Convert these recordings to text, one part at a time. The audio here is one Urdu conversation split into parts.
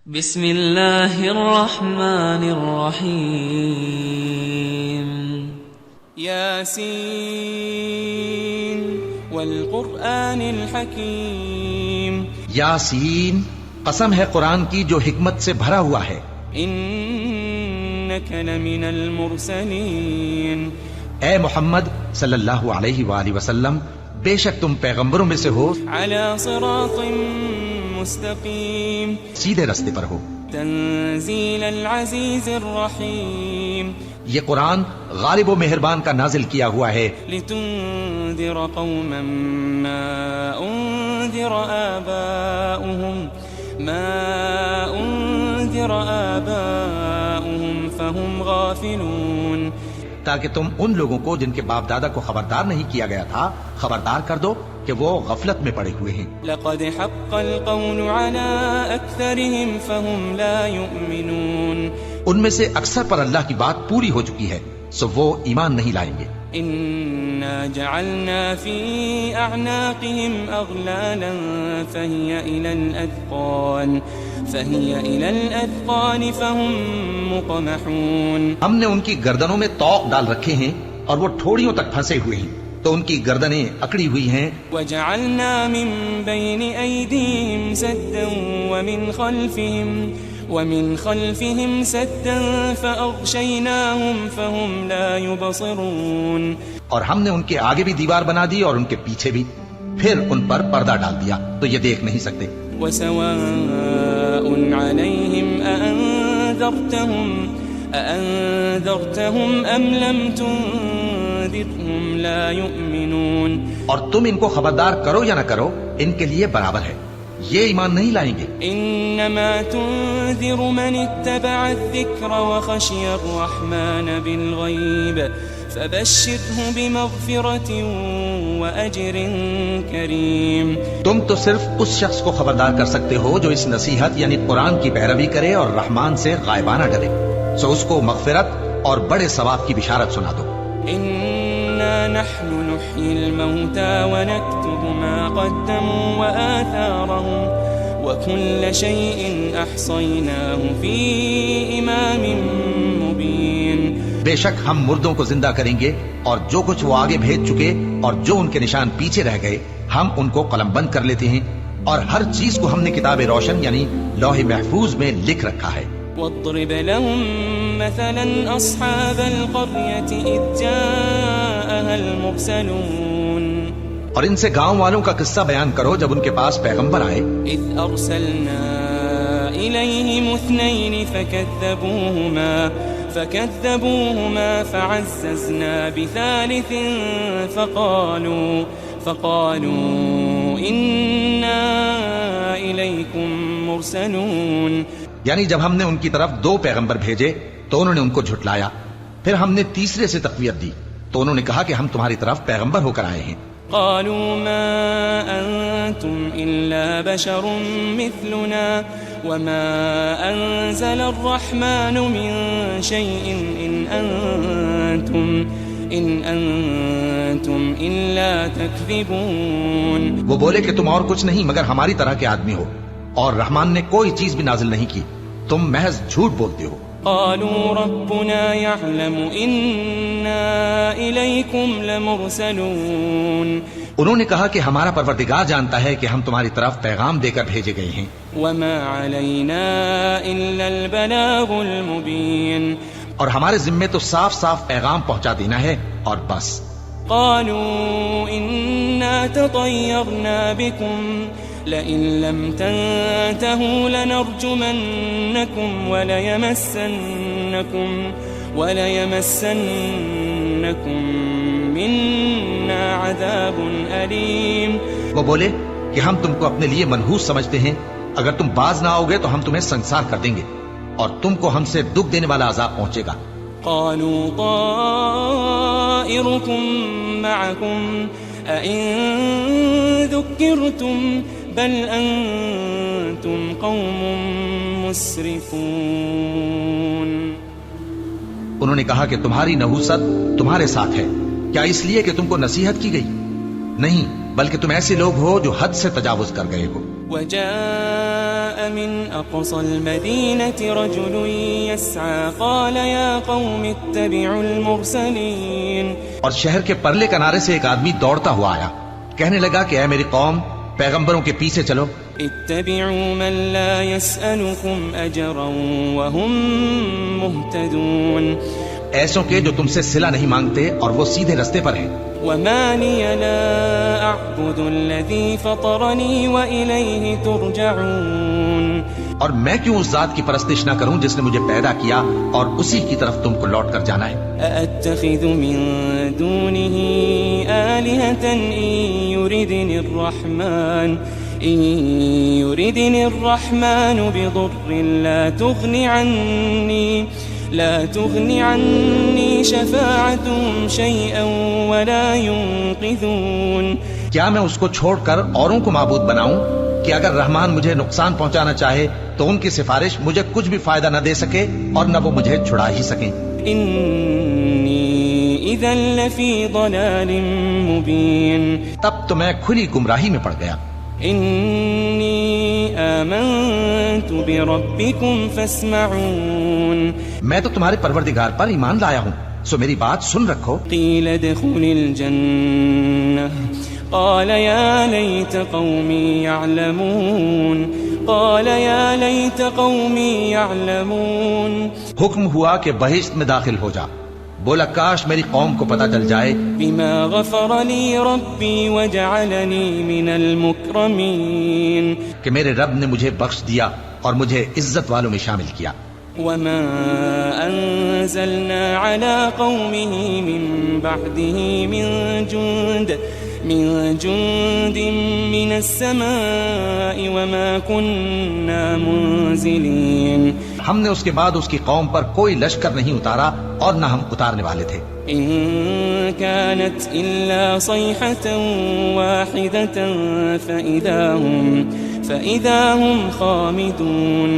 بسم اللہ الرحمن الرحیم یاسین والقرآن الحکیم یاسین، قسم ہے قرآن کی جو حکمت سے بھرا ہوا ہے. انک لمن المرسلین اے محمد صلی اللہ علیہ وآلہ وسلم، بے شک تم پیغمبروں میں سے ہو، علی صراط مستقیم سیدھے رستے پر ہو. تنزیل العزیز الرحیم یہ قرآن غالب و مہربان کا نازل کیا ہوا ہے، لتنذر قوما ما انذر آباؤهم فهم غافلون، تاکہ تم ان لوگوں کو جن کے باپ دادا کو خبردار نہیں کیا گیا تھا خبردار کر دو کہ وہ غفلت میں پڑے ہوئے ہیں. لقد حق القول على اکثرهم فهم لا يؤمنون، ان میں سے اکثر پر اللہ کی بات پوری ہو چکی ہے سو وہ ایمان نہیں لائیں گے. انا جعلنا في اعناقهم اغلالا فهي الى الاذقان فهم مقمحون، ہم نے ان کی گردنوں میں طوق ڈال رکھے ہیں اور وہ ٹھوڑیوں تک پھنسے ہوئے ہیں تو ان کی گردنیں اکڑی ہوئی ہیں. وجعلنا من بين ايديهم سدا ومن خلفهم سدا فاغشيناهم فهم لا يبصرون، اور ہم نے ان کے آگے بھی دیوار بنا دی اور ان کے پیچھے بھی، پھر ان پر پردہ ڈال دیا تو یہ دیکھ نہیں سکتے. وسواء عليهم أأنذرتهم أم لم تنذرهم لا يؤمنون، اور تم ان کو خبردار کرو یا نہ کرو ان کے لیے برابر ہے، یہ ایمان نہیں لائیں گے. انما تنذر من اتبع الذکر وخشی الرحمن بالغیب فبشره بمغفرة واجر کریم. تم تو صرف اس شخص کو خبردار کر سکتے ہو جو اس نصیحت یعنی قرآن کی پیروی کرے اور رحمان سے غائبانہ ڈرے، سو اس کو مغفرت اور بڑے ثواب کی بشارت سنا دو. انا نحن نحيي الموتى ونكتب ما قدموا وآثارهم وكل شيء احصيناه في امام مبين. بے شک ہم مردوں کو زندہ کریں گے اور جو کچھ وہ آگے بھیج چکے اور جو ان کے نشان پیچھے رہ گئے ہم ان کو قلم بند کر لیتے ہیں، اور ہر چیز کو ہم نے کتاب روشن یعنی لوح محفوظ میں لکھ رکھا ہے. واضرب لهم مثلا اصحاب القرية اذ جاءها المرسلون، اور ان سے گاؤں والوں کا قصہ بیان کرو جب ان کے پاس پیغمبر آئے. اذ ارسلنا اليهم اثنين فكذبوهما فعززنا بثالث فقالوا انا اليكم مرسلون. یعنی جب ہم نے ان کی طرف 2 پیغمبر بھیجے تو انہوں نے ان کو جھٹلایا، پھر ہم نے تیسرے سے تقویت دی تو انہوں نے کہا کہ ہم تمہاری طرف پیغمبر ہو کر آئے ہیں. قالوا ما انتم الا بشر مثلنا وما انزل الرحمن من شيء ان انتم الا تكذبون. وہ بولے کہ تم اور کچھ نہیں مگر ہماری طرح کے آدمی ہو اور رحمان نے کوئی چیز بھی نازل نہیں کی، تم محض جھوٹ بولتے ہو. قالوا ربنا يعلم إنا إليكم لمرسلون. انہوں نے کہا کہ ہمارا پروردگار جانتا ہے کہ ہم تمہاری طرف پیغام دے کر بھیجے گئے ہیں. وما علينا إلا البلاغ المبين. اور ہمارے ذمے تو صاف صاف پیغام پہنچا دینا ہے اور بس. قالوا إنا تطيرنا بكم لئن لم تنتهوا لنرجمنكم وليمسنكم منا عذاب أليم. وہ بولے کہ ہم تم کو اپنے لیے منحوس سمجھتے ہیں، اگر تم باز نہ آؤ گے تو ہم تمہیں سنسار کر دیں گے اور تم کو ہم سے دکھ دینے والا عذاب پہنچے گا. قالوا طائركم معكم أئن ذكرتم بل انتم قوم مسرفون. انہوں نے کہا کہ تمہاری نحوست تمہارے ساتھ ہے، کیا اس لیے کہ تم کو نصیحت کی گئی؟ نہیں، بلکہ تم ایسے لوگ ہو جو حد سے تجاوز کر گئے ہو. وجاء جاء من أقصى المدينة رجل يسعى قال يا قوم اتبعوا المرسلين. اور شہر کے پرلے کنارے سے ایک آدمی دوڑتا ہوا آیا، کہنے لگا کہ اے میری قوم، پیغمبروں کے پیچھے چلو. اتبعوا من لا يسألكم أجرا وهم مهتدون. ایسوں کے جو تم سے صلہ نہیں مانگتے اور وہ سیدھے رستے پر ہیں. وما لي لا أعبد الذي فطرني وإليه ترجعون. اور میں کیوں اس ذات کی پرستش نہ کروں جس نے مجھے پیدا کیا اور اسی کی طرف تم کو لوٹ کر جانا ہے. أأتخذ من دونه آلهة إن يردني الرحمن بضر لا تغني عني شفاعتهم شيئا ولا ينقذون. کیا میں اس کو چھوڑ کر اوروں کو معبود بناؤں کہ اگر رحمان مجھے نقصان پہنچانا چاہے تو ان کی سفارش مجھے کچھ بھی فائدہ نہ دے سکے اور نہ وہ مجھے چھڑا ہی سکیں. إني إذا لفي ضلال مبين. تب تو میں کھلی گمراہی میں پڑ گیا. إني آمنت بربكم فاسمعون. میں تو تمہارے پروردگار پر ایمان لایا ہوں، سو میری بات سن رکھو. قيل ادخل الجنة قال يا ليت قومي يعلمون. حکم ہوا کہ بہشت میں داخل ہو جا. بولا کاش میری قوم کو پتہ چل جائے. بما غفر لي ربي وجعلني من المكرمين. کہ میرے رب نے مجھے بخش دیا اور مجھے عزت والوں میں شامل کیا. وما أنزلنا على قومه من بعده من جند من السماء وما كنا منزلين. ہم نے اس کے بعد اس کی قوم پر کوئی لشکر نہیں اتارا اور نہ ہم اتارنے والے تھے. إن كانت إلا صيحة واحدة فإذا هم خامدون.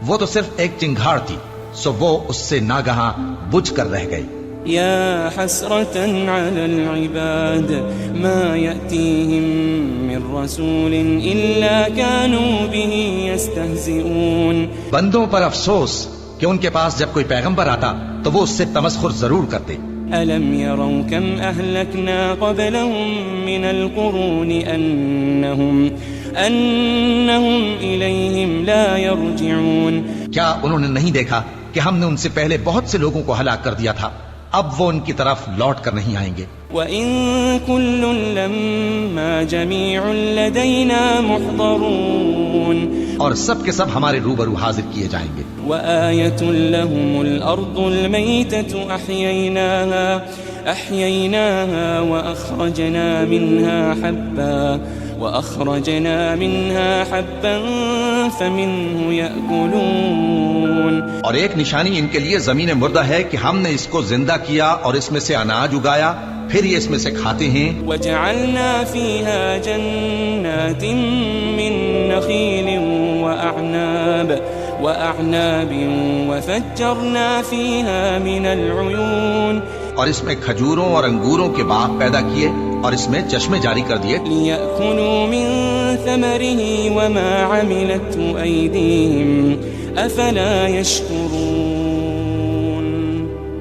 وہ تو صرف ایک چنگھاڑ تھی، سو وہ اس سے ناگہاں بجھ کر رہ گئے. يا حسرة على العباد ما يأتيهم من رسول إلا كانوا به يستهزئون. بندوں پر افسوس کہ ان کے پاس جب کوئی پیغمبر آتا تو وہ اس سے تمسخر ضرور کرتے. ألم يروا كم أهلكنا قبلهم من القرون أنهم إليهم لا يرجعون. کیا انہوں نے نہیں دیکھا کہ ہم نے ان سے پہلے بہت سے لوگوں کو ہلاک کر دیا تھا، اب وہ ان کی طرف لوٹ کر نہیں آئیں گے. وَإِن كُلٌّ لَمَّا جَمِيعٌ لَدَيْنَا مُحْضَرُونَ. اور سب کے سب ہمارے روبرو حاضر کیے جائیں گے. وَآيَةٌ لَهُمُ الْأَرْضُ الْمَيْتَةُ أَحْيَيْنَاهَا وَأَخْرَجْنَا مِنْهَا حَبًّا فَمِنْهُ يَأْكُلُونَ. اور ایک نشانی ان کے لیے زمین مردہ ہے کہ ہم نے اس کو زندہ کیا اور اس میں سے اناج اگایا، پھر یہ اس میں سے کھاتے ہیں. وَجَعَلْنَا فِيهَا جَنَّاتٍ مِّن نَخِيلٍ وَأَعْنَابٍ وَفَجَّرْنَا فِيهَا مِنَ الْعُيُونِ. اور اس میں کھجوروں اور انگوروں کے باغ پیدا کیے اور اس میں چشمے جاری کر دیے. لِيَأْكُلُوا مِن ثَمَرِهِ وَمَا عَمِلَتْهُ أَيْدِيهِمْ أَفَلَا يَشْكُرُونَ.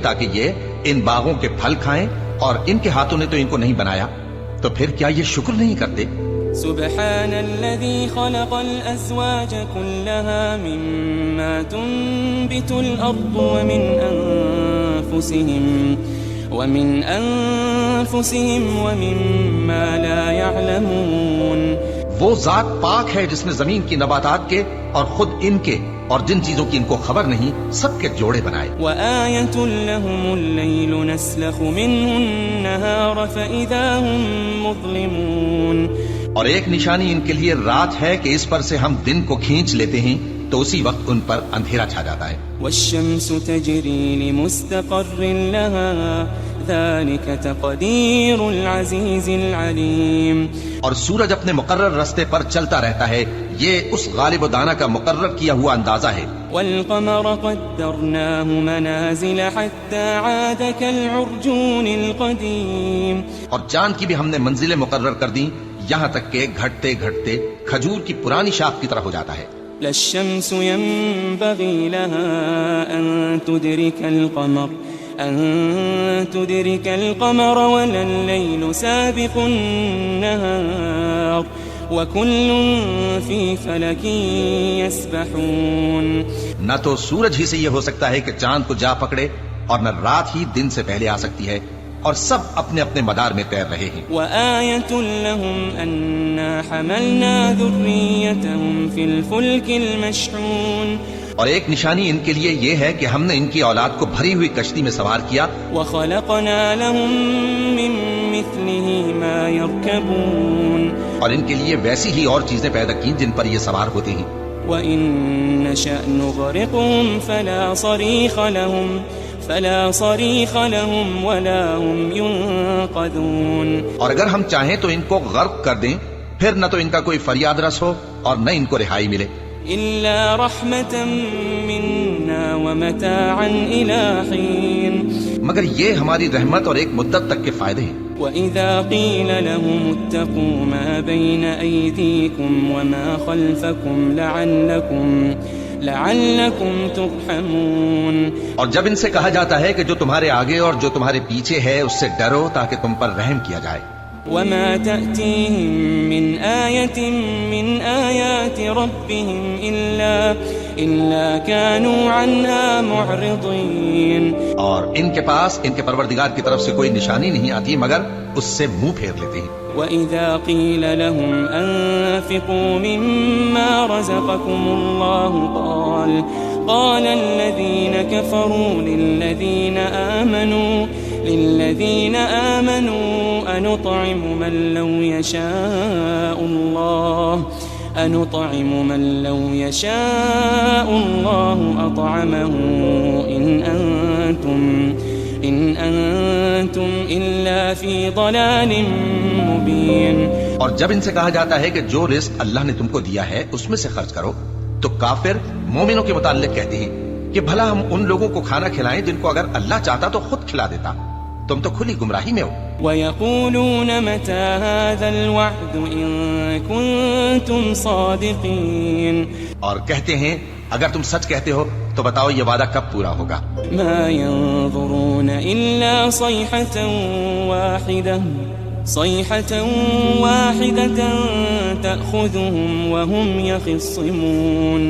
تاکہ یہ ان باغوں کے پھل کھائیں اور ان کے ہاتھوں نے تو ان کو نہیں بنایا، تو پھر کیا یہ شکر نہیں کرتے؟ سبحان الذي خلق الأزواج كلها مما تنبت الأرض ومن أنفسهم ومما لا يعلمون. وہ ذات پاک ہے جس نے زمین کی نباتات کے اور خود ان کے اور جن چیزوں کی ان کو خبر نہیں سب کے جوڑے بنائے. وآية لهم الليل نسلخ منه النهار فإذا هم مظلمون. اور ایک نشانی ان کے لیے رات ہے کہ اس پر سے ہم دن کو کھینچ لیتے ہیں تو اسی وقت ان پر اندھیرا چھا جاتا ہے. والشمس تجري لمستقر لها ذلك تقدير العزيز العليم. اور سورج اپنے مقرر راستے پر چلتا رہتا ہے، یہ اس غالب و دانا کا مقرر کیا ہوا اندازہ ہے. والقمر قدرناه منازل حتى عاد كالعرجون القديم. اور چاند کی بھی ہم نے منزلیں مقرر کر دیں یہاں تک کہ گھٹتے گھٹتے کھجور کی پرانی شاخ کی طرح ہو جاتا ہے. لا الشمس ينبغي لها أن تدرك القمر ولا الليل سابق النهار وكل في فلك يسبحون. نہ تو سورج ہی سے یہ ہو سکتا ہے کہ چاند کو جا پکڑے اور نہ رات ہی دن سے پہلے آ سکتی ہے، اور سب اپنے اپنے مدار میں تیر رہے ہیں. وآية لهم أنا حملنا ذريتهم في الفلك المشحون. اور ایک نشانی ان کے لیے یہ ہے کہ ہم نے ان کی اولاد کو بھری ہوئی کشتی میں سوار کیا. وخلقنا لهم من مثله ما يركبون. اور ان کے لیے ویسی ہی اور چیزیں پیدا کی جن پر یہ سوار ہوتے ہیں. وإن نشأ نغرقهم فلا صريخ لهم ولا هم ينقذون. اور اگر ہم چاہیں تو ان کو غرق کر دیں، پھر نہ تو ان کا کوئی فریاد رس ہو اور نہ ان کو رہائی ملے. إلا رحمة منا ومتاعا إلى حين. مگر یہ ہماری رحمت اور ایک مدت تک کے فائدے ہیں. وإذا قيل لهم اتقوا ما بين أيديكم وما خلفكم لعلكم ترحمون. اور جب ان سے کہا جاتا ہے کہ جو تمہارے آگے اور جو تمہارے پیچھے ہے اس سے ڈرو تاکہ تم پر رحم کیا جائے. وما تأتيهم من آية من آيات ربهم إلا كانوا عنها معرضين. اور ان کے پاس ان کے پروردگار کی طرف سے کوئی نشانی نہیں آتی مگر اس سے منہ پھیر لیتے ہیں. وإذا قيل لهم أنفقوا مما رزقكم الله قال الذين كفروا للذين آمنوا أنطعم من لو يشاء الله أطعمه إن أنتم إلا في ضلال مبين. اور جب ان سے کہا جاتا ہے کہ جو رزق اللہ نے تم کو دیا ہے اس میں سے خرچ کرو، تو کافر مومنوں کے متعلق کہتے ہیں کہ بھلا ہم ان لوگوں کو کھانا کھلائیں جن کو اگر اللہ چاہتا تو خود کھلا دیتا. تم تو کھلی گمراہی میں ہو. وَيَقُولُونَ مَتَى هَذَا الْوَعْدُ إِن كُنتُمْ صَادِقِينَ. اور کہتے ہیں اگر تم سچ کہتے ہو تو بتاؤ یہ وعدہ کب پورا ہوگا. مَا يَنظُرُونَ إِلَّا صَيْحَةً وَاحِدَةً تَأْخُذُهُمْ وَهُمْ يَخِصِّمُونَ.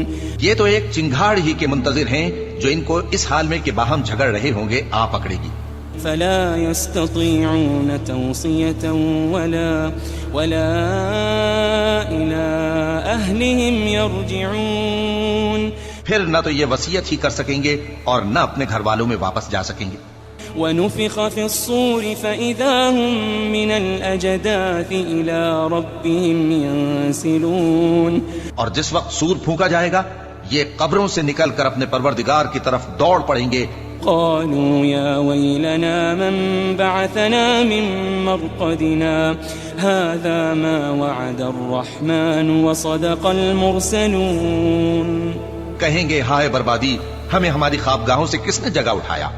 یہ تو ایک چنگھاڑ ہی کے منتظر ہیں جو ان کو اس حال میں کہ باہم جھگڑ رہے ہوں گے آ پکڑے گی. فلا يستطيعون توصية ولا إلى أهلهم يرجعون. پھر نہ تو یہ وصیت ہی کر سکیں گے اور نہ اپنے گھر والوں میں واپس جا سکیں گے. ونفخ في الصور فإذا هم من الأجداث إلى ربهم ينسلون. اور جس وقت سور پھونکا جائے گا یہ قبروں سے نکل کر اپنے پروردگار کی طرف دوڑ پڑیں گے. قالوا يا ويلنا من بعثنا من مرقدنا هذا ما وعد الرحمن وصدق المرسلون. کہیں گے ہائے بربادی، ہمیں ہماری خوابگاہوں سے کس نے جگہ اٹھایا؟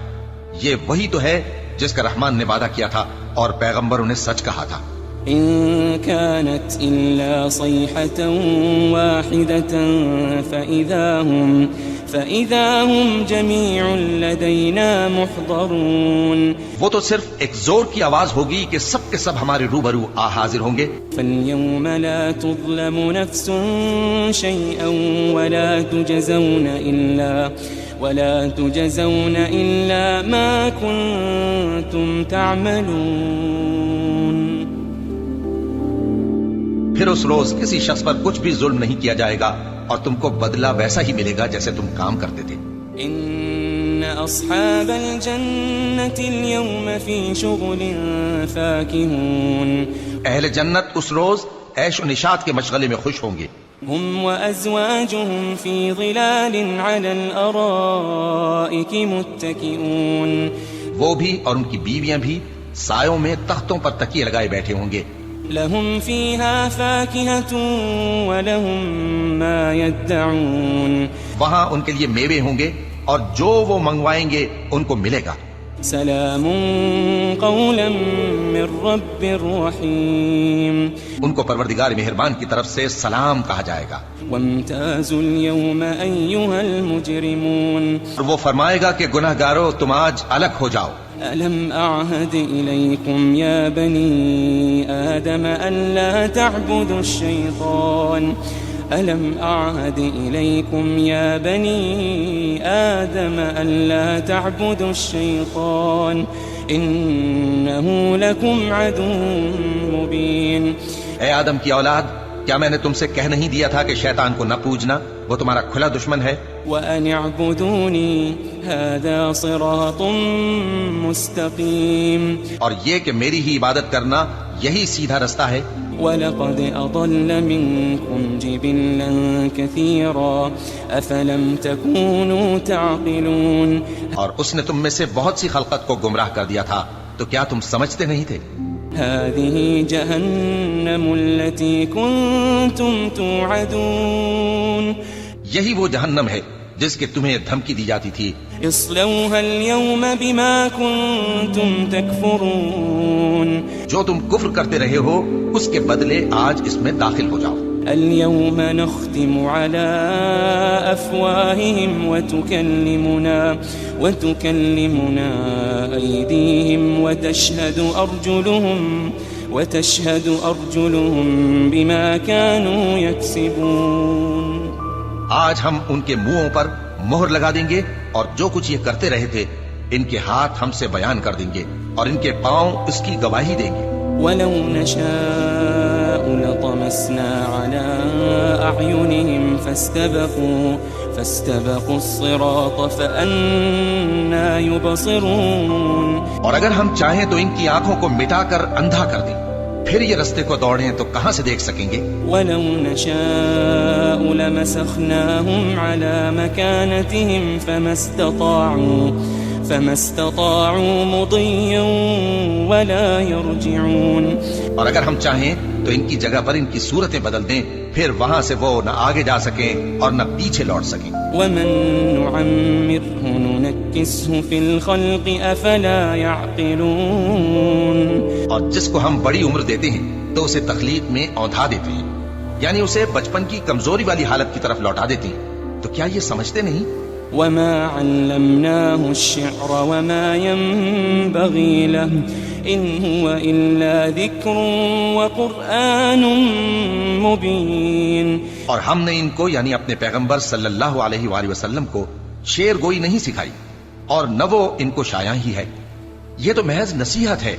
یہ وہی تو ہے جس کا رحمان نے وعدہ کیا تھا اور پیغمبروں نے سچ کہا تھا. إن كانت إلا صيحة واحدة فإذا هم جميع لدينا محضرون. وہ تو صرف ایک زور کی آواز ہوگی کہ سب کے سب ہمارے روبرو حاضر ہوں گے. فاليوم لا تظلم نفس شيئا ولا تجزون إلا ما كنتم تعملون. پھر اس روز کسی شخص پر کچھ بھی ظلم نہیں کیا جائے گا اور تم کو بدلہ ویسا ہی ملے گا جیسے تم کام کرتے تھے. ان اصحاب الجنة اليوم في شغل فاكهون. اہل جنت اس روز عیش و نشاط کے مشغلے میں خوش ہوں گے. هم وازواجهم في ظلال على الارائك متكئون. وہ بھی اور ان کی بیویاں بھی سایوں میں تختوں پر تکیے لگائے بیٹھے ہوں گے. لهم فيها فاكهة ولهم ما يدعون. وہاں ان کے لیے میوے ہوں گے اور جو وہ منگوائیں گے ان کو ملے گا. سلام قولا من رب رحیم. ان کو پروردگار مہربان کی طرف سے سلام کہا جائے گا. وامتازوا اليوم أيها المجرمون. اور وہ فرمائے گا کہ گناہ گارو تم آج الگ ہو جاؤ. ألم أعهد إليكم يا بني آدم ألا تعبدوا الشيطان. ألم أعهد إليكم يا بني آدم ألا تعبدوا الشيطان إنه لكم عدو مبين. اے آدم کی اولاد، کیا میں نے تم سے کہہ نہیں دیا تھا کہ شیطان کو نہ پوجنا، وہ تمہارا کھلا دشمن ہے؟ وَأَنِ اعْبُدُونِي هَذَا صِرَاطٌ مُسْتَقِيمٌ. اور یہ کہ میری ہی عبادت کرنا یہی سیدھا رستہ ہے. وَلَقَدْ أَضَلَّ مِنكُمْ جِبِلًّا كَثِيرًا أَفَلَمْ تَكُونُوا تَعْقِلُونَ. اور اس نے تم میں سے بہت سی خلقت کو گمراہ کر دیا تھا، تو کیا تم سمجھتے نہیں تھے؟ هذه جهنم التي كنتم توعدون. یہی وہ جہنم ہے جس کے تمہیں دھمکی دی جاتی تھی. اصلوها اليوم بما كنتم تكفرون. جو تم کفر کرتے رہے ہو اس کے بدلے آج اس میں داخل ہو جاؤ. اليوم نختم على أفواههم وتكلمنا أيديهم وتشهد أرجلهم بما كانوا يكسبون. آج ہم ان کے منہوں پر مہر لگا دیں گے اور جو کچھ یہ کرتے رہے تھے ان کے ہاتھ ہم سے بیان کر دیں گے اور ان کے پاؤں اس کی گواہی دیں گے. وَلَوْ نَشَاءُ لَطَمَسْنَا عَلَىٰ أَعْيُنِهِمْ فَاسْتَبَقُوا الصِّرَاطَ فَأَنَّىٰ يُبْصِرُونَ. اور اگر ہم چاہیں تو ان کی آنکھوں کو مٹا کر اندھا کر دیں، پھر یہ رستے کو دوڑیں تو کہاں سے دیکھ سکیں گے؟ وَلَوْ نَشَاءُ لَمَسَخْنَاهُمْ عَلَىٰ مَكَانَتِهِمْ فَمَا اسْتَطَاعُوا مُضِيًّا وَلَا يَرْجِعُونَ. اور اگر ہم چاہیں تو ان کی جگہ پر ان کی صورتیں بدل دیں، پھر وہاں سے وہ نہ آگے جا سکیں اور نہ پیچھے لوٹ سکیں. وَمَن نُعَمِّرْهُ نُنَكِّسْهُ فِي الْخَلْقِ أَفَلَا يَعْقِلُونَ. اور جس کو ہم بڑی عمر دیتے ہیں تو اسے تخلیق میں اوندھا دیتے ہیں، یعنی اسے بچپن کی کمزوری والی حالت کی طرف لوٹا دیتے ہیں. تو کیا یہ سمجھتے نہیں؟ وَمَا عَلَّمْنَاهُ الشِّعْرَ وَمَا يَنبَغِي لَهُ إِنْ هُوَ إِلَّا ذِكْرٌ وَقُرْآنٌ مُبِينٌ. اور ہم نے ان کو یعنی اپنے پیغمبر صلی اللہ علیہ وآلہ وسلم کو شعر گوئی نہیں سکھائی اور نہ وہ ان کو شایع ہی ہے. یہ تو محض نصیحت ہے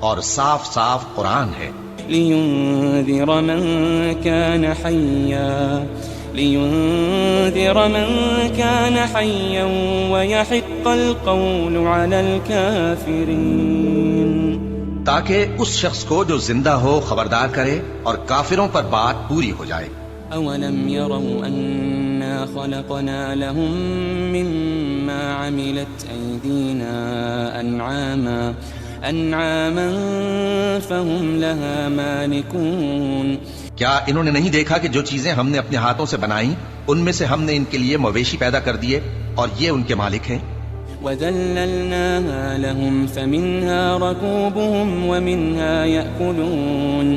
اور صاف صاف قرآن ہے. لِيُنذِرَ مَن كَانَ حَيًّا وَيَحِقَّ الْقَوْلُ عَلَى الْكَافِرِينَ. تاکہ اس شخص کو جو زندہ ہو خبردار کرے اور کافروں پر بات پوری ہو جائے. أَوَلَمْ يَرَوْا أَنَّا خَلَقْنَا لَهُم مِّمَّا عَمِلَتْ أَيْدِينَا أَنْعَامًا فَهُمْ لَهَا مَالِكُونَ. کیا انہوں نے نہیں دیکھا کہ جو چیزیں ہم نے اپنے ہاتھوں سے بنائیں ان میں سے ہم نے ان کے لیے مویشی پیدا کر دیے اور یہ ان کے مالک ہیں. وَذَلَّلْنَاهَا لَهُمْ فَمِنْهَا رَكُوبُهُمْ وَمِنْهَا يَأْكُلُونَ.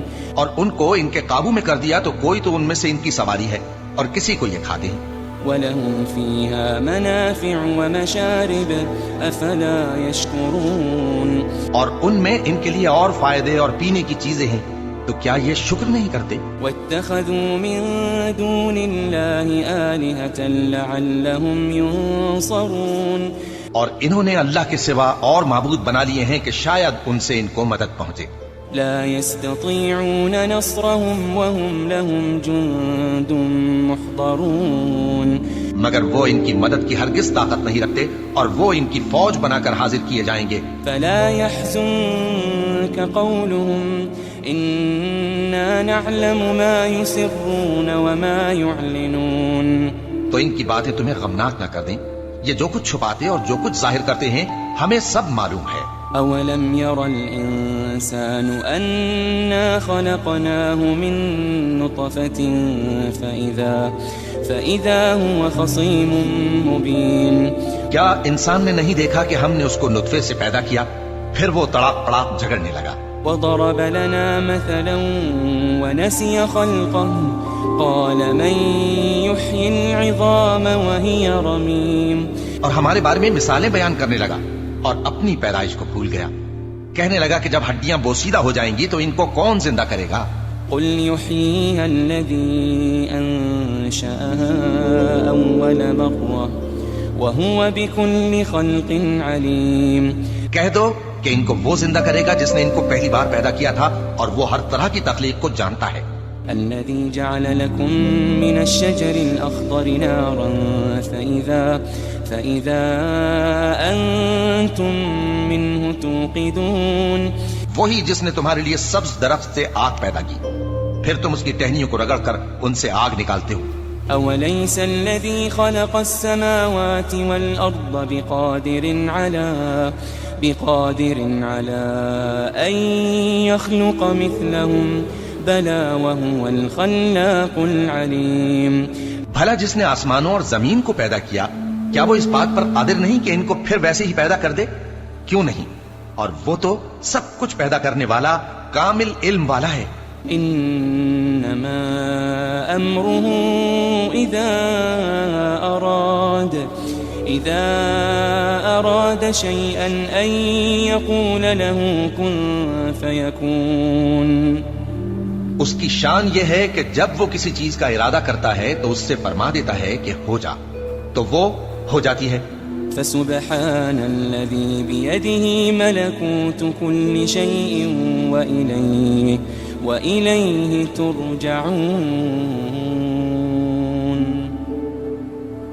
اور ان کو ان کے قابو میں کر دیا تو کوئی تو ان میں سے ان کی سواری ہے اور کسی کو یہ کھاتے ہیں. وَلَهُمْ فِيهَا مَنَافِعُ وَمَشَارِبُ أَفَلَا يَشْكُرُونَ. اور ان میں ان کے لیے اور فائدے اور پینے کی چیزیں ہیں، تو کیا یہ شکر نہیں کرتے؟ وَاتَّخَذُوا مِن دُونِ اللَّهِ آلِهَةً لَعَلَّهُمْ يُنصَرُونَ. اور انہوں نے اللہ کے سوا اور معبود بنا لیے ہیں کہ شاید ان سے ان کو مدد پہنچے. لا يستطيعون نصرهم وهم لهم جند محضرون. مگر وہ ان کی مدد کی ہرگز طاقت نہیں رکھتے اور وہ ان کی فوج بنا کر حاضر کیے جائیں گے. فلا يحزنك قولهم إنا نعلم ما يسرون وما يعلنون. تو ان کی باتیں تمہیں غمناک نہ کر دیں، یہ جو کچھ چھپاتے اور جو کچھ ظاہر کرتے ہیں ہمیں سب معلوم ہے. أولم ير الإنسان أنا خلقناه من نطفة فإذا هو خصيم مبين. کیا انسان نے نہیں دیکھا کہ ہم نے اس کو نطفے سے پیدا کیا، پھر وہ تڑاک پڑاک جھگڑنے لگا۔ وضرب لنا مثلا ونسي خلقه قال من يحيي العظام وهي رميم، اور ہمارے بارے میں مثالیں بیان کرنے لگا اور اپنی پیدائش کو بھول گیا۔ کہنے لگا کہ جب ہڈیاں بوسیدہ ہو جائیں گی تو ان کو کون زندہ کرے گا؟ قل يحييها الذي أنشأها أول مرة وهو بكل خلق عليم، کہہ دو کہ ان کو وہ زندہ کرے گا جس نے ان کو پہلی بار پیدا کیا تھا اور وہ ہر طرح کی تخلیق کو جانتا ہے۔ الذي جعل لكم من الشجر الأخضر نارا فإذا أنتم منه توقدون، وہی جس نے تمہارے لیے سبز درخت سے آگ پیدا کی، پھر تم اس کی ٹہنیوں کو رگڑ کر ان سے آگ نکالتے ہو۔ أوليس الذي خلق السماوات والأرض بقادر على أن يخلق مثلهم بلى وهو الخلاق العليم، بھلا جس نے آسمانوں اور زمین کو پیدا کیا، کیا وہ اس بات پر قادر نہیں کہ ان کو پھر ویسے ہی پیدا کر دے؟ کیوں نہیں، اور وہ تو سب کچھ پیدا کرنے والا کامل علم والا ہے۔ انما امره اذا اراد شيئا ان يقول له كن فيكون، اس کی شان یہ ہے کہ جب وہ کسی چیز کا ارادہ کرتا ہے تو اس سے فرما دیتا ہے کہ ہو جا، تو وہ ہو جاتی ہے۔ فسبحان الذي بيده ملكوت كل شيء وإليه ترجعون،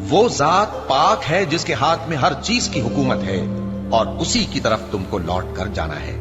وہ ذات پاک ہے جس کے ہاتھ میں ہر چیز کی حکومت ہے اور اسی کی طرف تم کو لوٹ کر جانا ہے۔